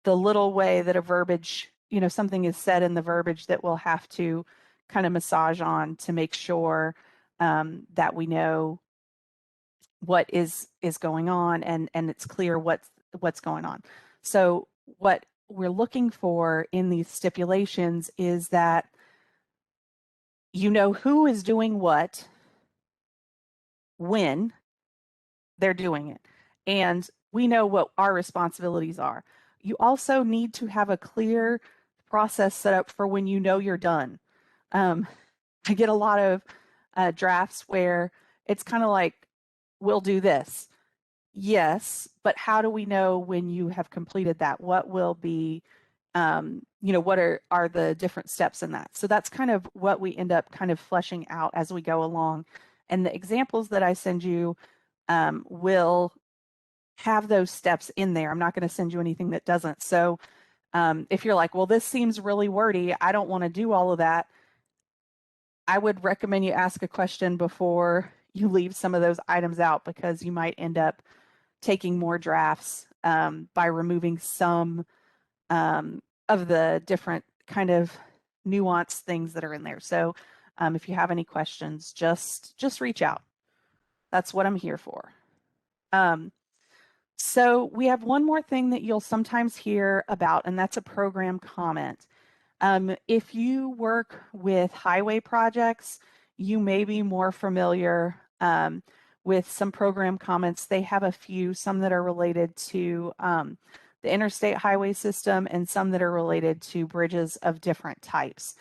the little way that a verbiage, something is said in the verbiage that we'll have to kind of massage on to make sure that we know what is going on, and it's clear what's going on. So what we're looking for in these stipulations is that who is doing what, when they're doing it, and we know what our responsibilities are. You also need to have a clear process set up for when you're done. I get a lot of drafts where it's kind of like, we'll do this. Yes, but how do we know when you have completed that? What will be, what are the different steps in that? So that's kind of what we end up kind of fleshing out as we go along. And the examples that I send you will have those steps in there. I'm not going to send you anything that doesn't. So if you're like, well, this seems really wordy, I don't want to do all of that, I would recommend you ask a question before you leave some of those items out, because you might end up taking more drafts by removing some of the different kind of nuanced things that are in there. So if you have any questions, just reach out. That's what I'm here for. So we have one more thing that you'll sometimes hear about, and that's a program comment. If you work with highway projects, you may be more familiar with some program comments. They have a few, some that are related to the interstate highway system and some that are related to bridges of different types.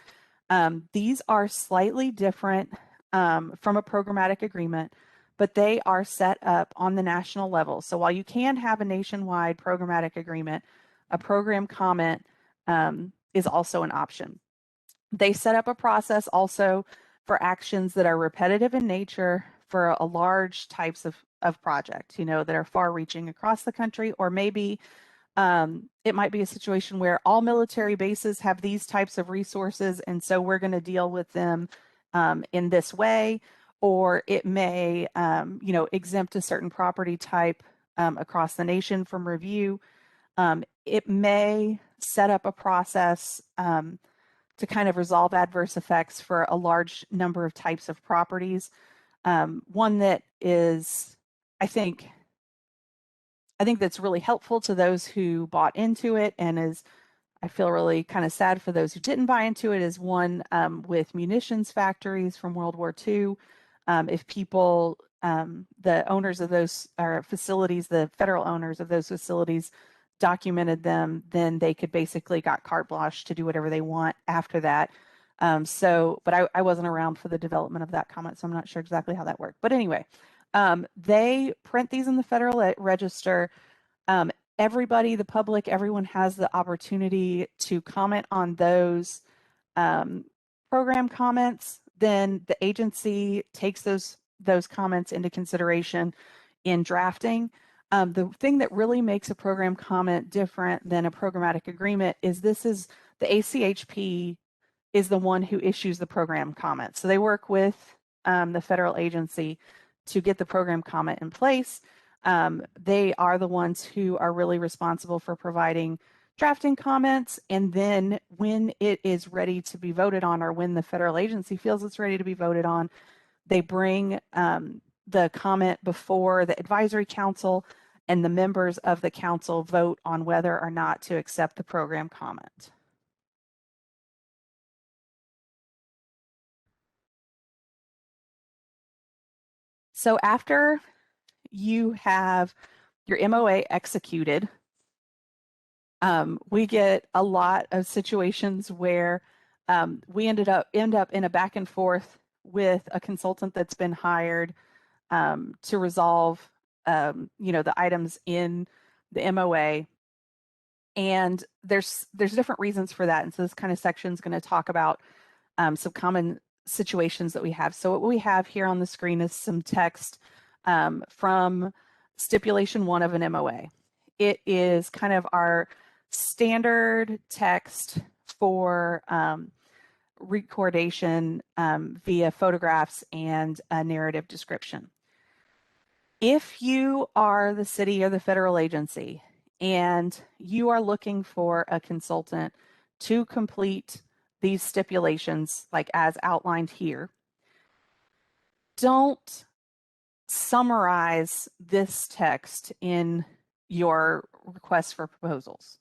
These are slightly different from a programmatic agreement, but they are set up on the national level. So while you can have a nationwide programmatic agreement, a program comment is also an option. They set up a process also for actions that are repetitive in nature for a large types of project, that are far reaching across the country, or maybe it might be a situation where all military bases have these types of resources, and so we're going to deal with them in this way, or it may, exempt a certain property type across the nation from review. It may set up a process to kind of resolve adverse effects for a large number of types of properties. One that is, I think that's really helpful to those who bought into it, and I feel really kind of sad for those who didn't buy into it, is one with munitions factories from World War II. If people, the owners of those facilities, the federal owners of those facilities, documented them, then they could basically got carte blanche to do whatever they want after that. But I wasn't around for the development of that comment, so I'm not sure exactly how that worked. But anyway, they print these in the Federal Register. Everybody, the public, everyone has the opportunity to comment on those program comments. Then the agency takes those comments into consideration in drafting. The thing that really makes a program comment different than a programmatic agreement is the ACHP is the one who issues the program comment. So they work with the federal agency to get the program comment in place. They are the ones who are really responsible for providing drafting comments, and then when it is ready to be voted on, or when the federal agency feels it's ready to be voted on, they bring the comment before the advisory council, and the members of the council vote on whether or not to accept the program comment. So after you have your MOA executed, we get a lot of situations where we end up in a back and forth with a consultant that's been hired to resolve the items in the MOA. And there's different reasons for that. And so this kind of section is going to talk about some common situations that we have. So what we have here on the screen is some text from stipulation 1 of an MOA. It is kind of our standard text for recordation via photographs and a narrative description. If you are the city or the federal agency and you are looking for a consultant to complete these stipulations, like as outlined here, don't summarize this text in your request for proposals.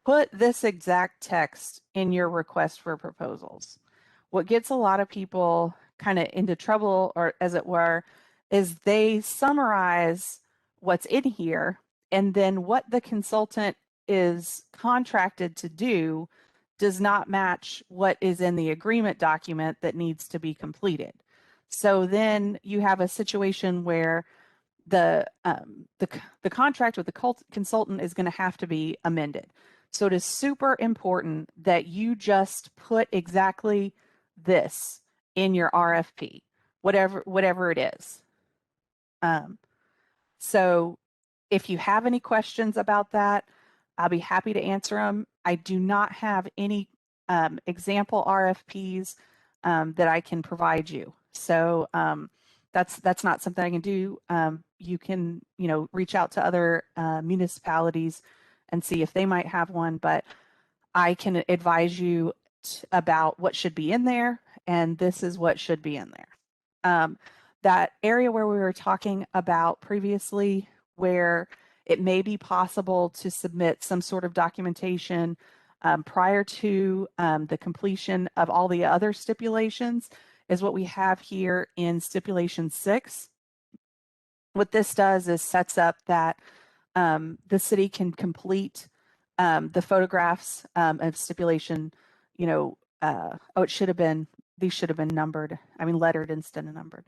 Put this exact text in your request for proposals. What gets a lot of people kind of into trouble, or as it were, is they summarize what's in here, and then what the consultant is contracted to do does not match what is in the agreement document that needs to be completed. So then you have a situation where the contract with the consultant is going to have to be amended. So it is super important that you just put exactly this in your RFP, whatever it is. So if you have any questions about that, I'll be happy to answer them. I do not have any example RFPs that I can provide you. So that's not something I can do. You can, reach out to other municipalities and see if they might have one, but I can advise you about what should be in there, and this is what should be in there. That area where we were talking about previously, where it may be possible to submit some sort of documentation prior to the completion of all the other stipulations, is what we have here in stipulation 6. What this does is sets up that the city can complete the photographs of stipulation, it should have been, these should have been numbered, lettered instead of numbered.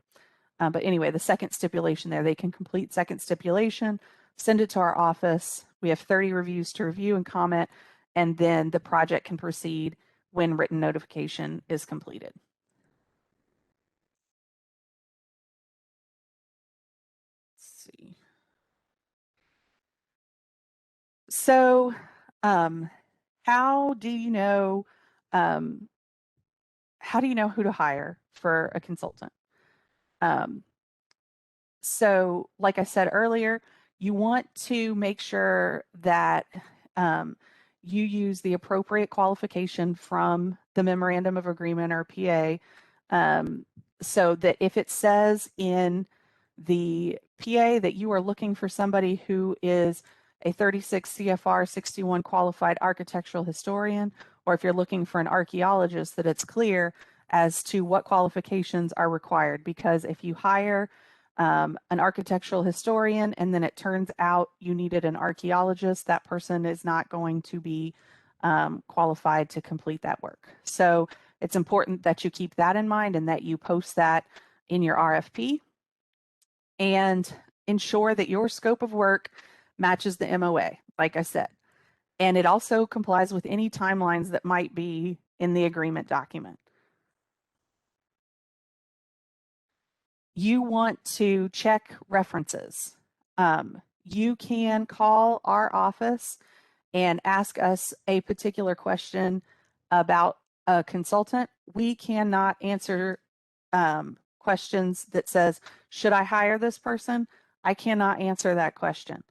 But anyway, the second stipulation there, they can complete second stipulation, send it to our office. We have 30 reviews to review and comment, and then the project can proceed when written notification is completed. Let's see. So, how do you know who to hire for a consultant? So, like I said earlier, you want to make sure that you use the appropriate qualification from the Memorandum of Agreement, or PA, so that if it says in the PA that you are looking for somebody who is a 36 CFR 61 qualified architectural historian, or if you're looking for an archaeologist, that it's clear as to what qualifications are required. Because if you hire an architectural historian and then it turns out you needed an archaeologist, that person is not going to be qualified to complete that work. So it's important that you keep that in mind and that you post that in your RFP, and ensure that your scope of work matches the MOA, like I said. And it also complies with any timelines that might be in the agreement document. You want to check references. You can call our office and ask us a particular question about a consultant. We cannot answer questions that says, should I hire this person? I cannot answer that question.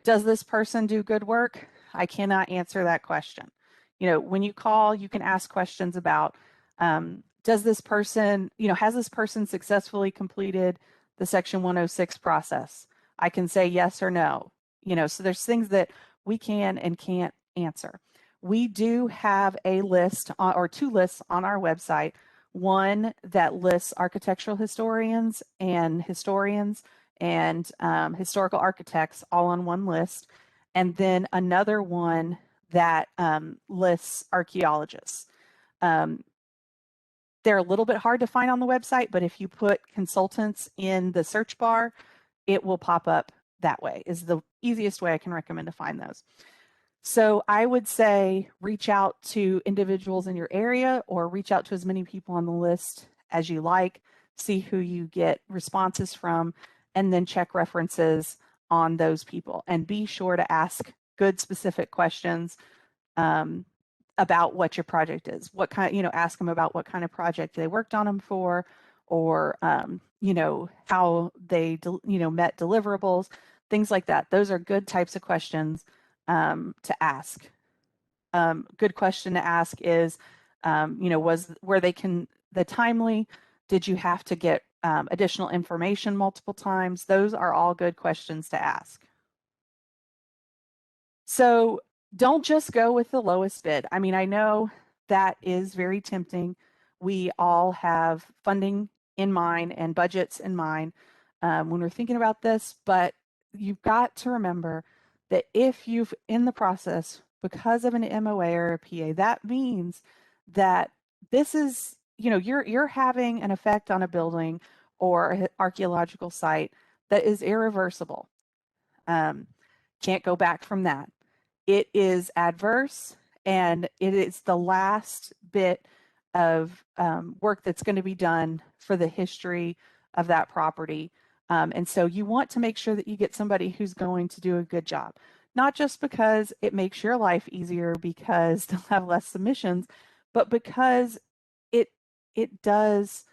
Does this person do good work? I cannot answer that question. When you call, you can ask questions about, does this person, has this person successfully completed the Section 106 process? I can say yes or no. So there's things that we can and can't answer. We do have a list or 2 lists on our website. One that lists architectural historians and historical architects all on one list, and then another one that lists archaeologists. They're a little bit hard to find on the website, but if you put consultants in the search bar, it will pop up that way. Is the easiest way I can recommend to find those. So I would say reach out to individuals in your area, or reach out to as many people on the list as you like, see who you get responses from, and then check references on those people. And be sure to ask good specific questions about what your project is. What kind, ask them about what kind of project they worked on them for, or, how they, met deliverables, things like that. Those are good types of questions to ask. Good question to ask is, the timely, did you have to get additional information multiple times? Those are all good questions to ask. So don't just go with the lowest bid. I mean, I know that is very tempting. We all have funding in mind and budgets in mind when we're thinking about this, but you've got to remember that if you've in the process because of an MOA or a PA, that means that this is, you're having an effect on a building or an archaeological site that is irreversible. Can't go back from that. It is adverse, and it is the last bit of work that's going to be done for the history of that property. And so you want to make sure that you get somebody who's going to do a good job, not just because it makes your life easier because they'll have less submissions, but because it does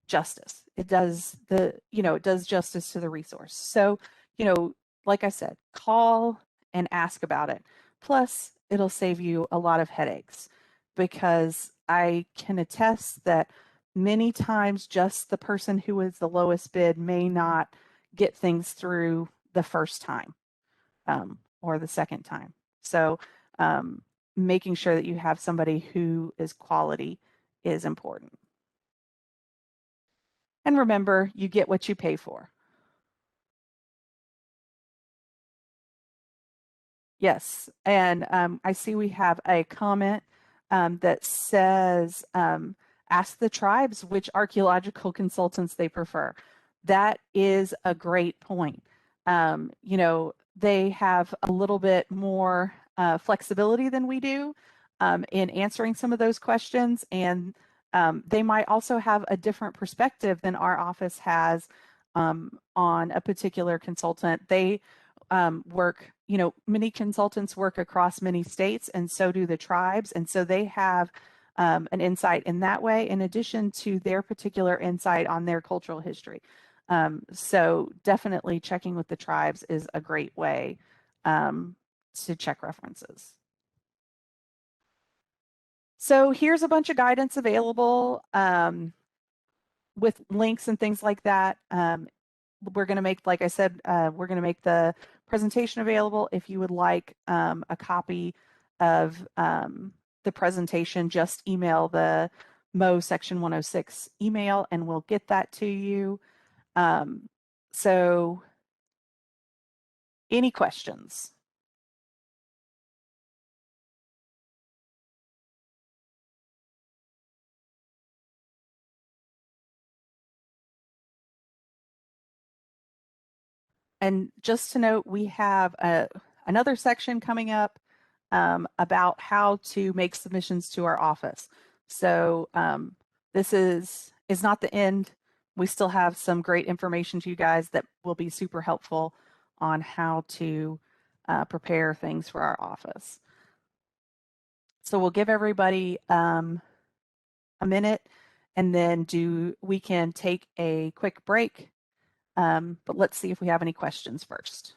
justice. It does it does justice to the resource. So, like I said, call and ask about it. Plus, it'll save you a lot of headaches because I can attest that many times just the person who is the lowest bid may not get things through the first time or the second time. So making sure that you have somebody who is quality is important. And remember, you get what you pay for. Yes, and I see we have a comment that says, ask the tribes which archaeological consultants they prefer. That is a great point. They have a little bit more flexibility than we do in answering some of those questions, and they might also have a different perspective than our office has on a particular consultant. They work, many consultants work across many states, and so do the tribes. And so they have an insight in that way, in addition to their particular insight on their cultural history. So definitely checking with the tribes is a great way to check references. So here's a bunch of guidance available with links and things like that. We're going to make, like I said, we're going to make the presentation available. If you would like a copy of the presentation, just email the Mo Section 106 email and we'll get that to you. So any questions? And just to note, we have another section coming up about how to make submissions to our office. So this is not the end. We still have some great information to you guys that will be super helpful on how to prepare things for our office. So we'll give everybody a minute, and then we can take a quick break. But let's see if we have any questions first.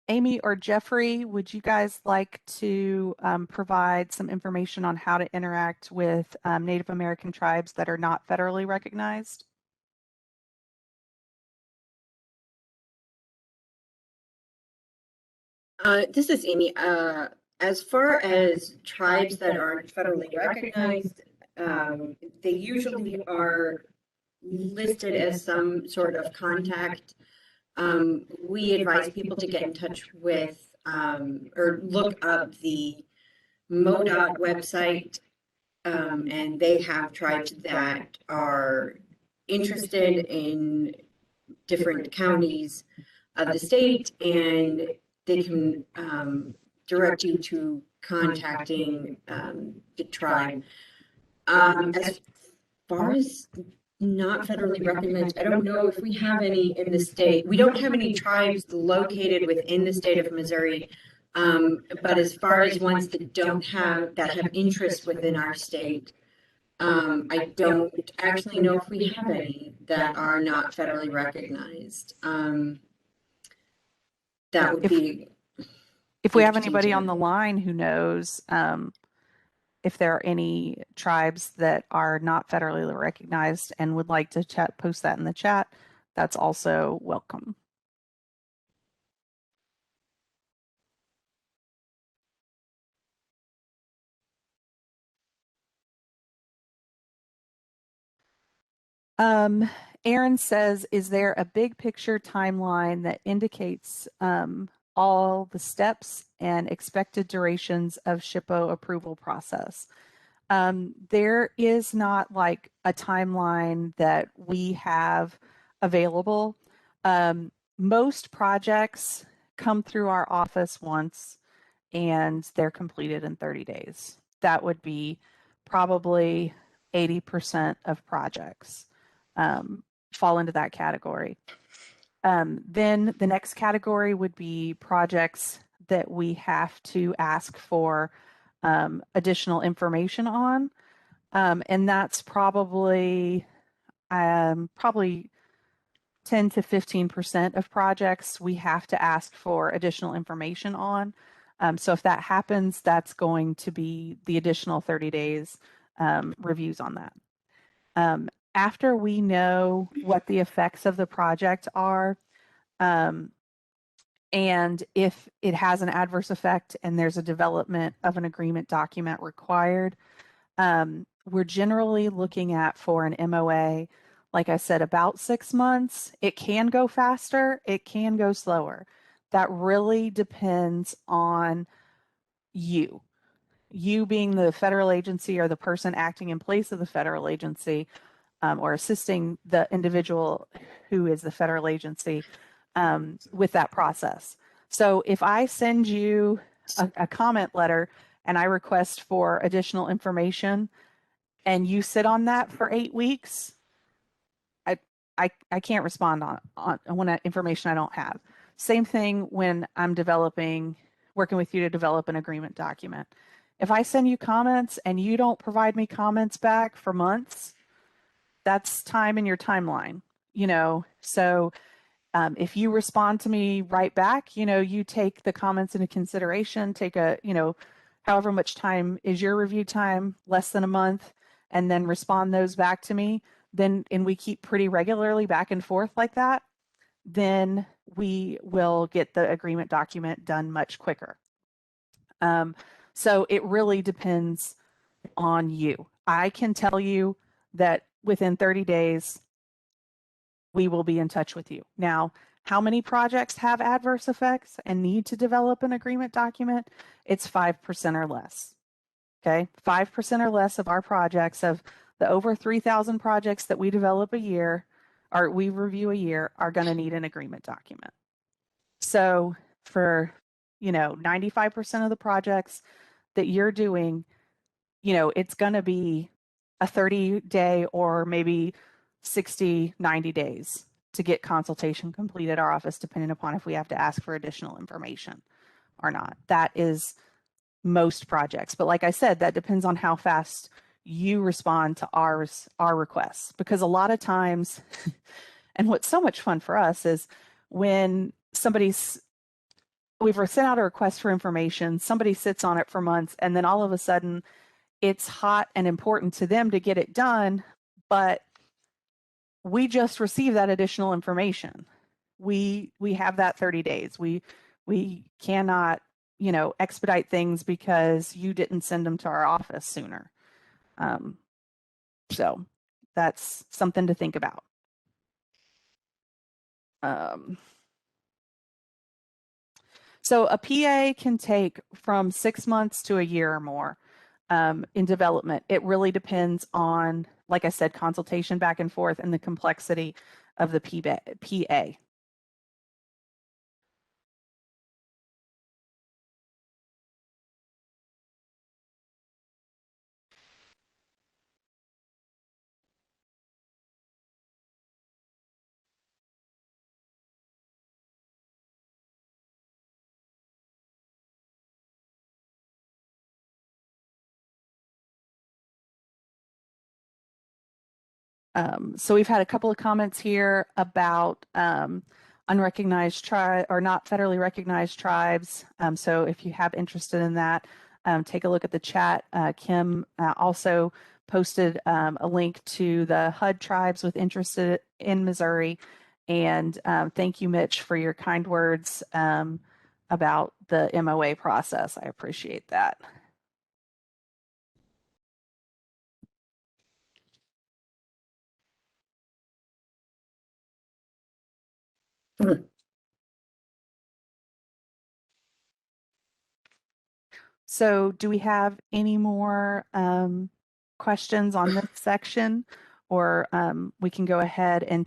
Amy or Jeffrey, would you guys like to provide some information on how to interact with Native American tribes that are not federally recognized? This is Amy. As far as tribes that aren't federally recognized, they usually are listed as some sort of contact. We advise people to get in touch with or look up the MoDOT website, and they have tribes that are interested in different counties of the state, and they can direct you to contacting the tribe. As far as not federally recognized, I don't know if we have any in the state. We don't have any tribes located within the state of Missouri. But as far as ones that have interest within our state, I don't actually know if we have any that are not federally recognized. That would be. If we have anybody on the line who knows if there are any tribes that are not federally recognized and would like to post that in the chat, that's also welcome. Aaron says, is there a big picture timeline that indicates all the steps and expected durations of SHPO approval process? There is not like a timeline that we have available. Most projects come through our office once and they're completed in 30 days. That would be probably 80% of projects fall into that category. Then the next category would be projects that we have to ask for additional information on. And that's probably 10 to 15% of projects we have to ask for additional information on. So if that happens, that's going to be the additional 30 days reviews on that. After we know what the effects of the project are, and if it has an adverse effect and there's a development of an agreement document required, we're generally looking at for an MOA, like I said, about 6 months. It can go faster, it can go slower. That really depends on you being the federal agency or the person acting in place of the federal agency, or assisting the individual who is the federal agency with that process. So if I send you a comment letter and I request for additional information and you sit on that for 8 weeks, I can't respond on when information I don't have. Same thing when I'm working with you to develop an agreement document. If I send you comments and you don't provide me comments back for months, that's time in your timeline, so if you respond to me right back, you take the comments into consideration, take however much time is your review time, less than a month, and then respond those back to me, and we keep pretty regularly back and forth like that, then we will get the agreement document done much quicker. So it really depends on you. I can tell you that within 30 days, we will be in touch with you. Now, how many projects have adverse effects and need to develop an agreement document? It's 5% or less. Okay, 5% or less of our projects, of the over 3,000 projects that we develop a year, or we review a year, are going to need an agreement document. So for 95% of the projects that you're doing, it's going to be a 30-day or maybe 60, 90 days to get consultation complete at our office, depending upon if we have to ask for additional information or not. That is most projects. But like I said, that depends on how fast you respond to our requests, because a lot of times, and what's so much fun for us is when we've sent out a request for information, somebody sits on it for months, and then all of a sudden it's hot and important to them to get it done, but we just received that additional information. We have that 30 days. We cannot, expedite things because you didn't send them to our office sooner. So that's something to think about. So a PA can take from 6 months to a year or more in development. It really depends on, like I said, consultation back and forth and the complexity of the PA. So we've had a couple of comments here about unrecognized tribe or not federally recognized tribes. So if you have interest in that, take a look at the chat. Kim also posted a link to the HUD tribes with interest in Missouri. And thank you, Mitch, for your kind words about the MOA process. I appreciate that. So do we have any more questions on this section, or we can go ahead and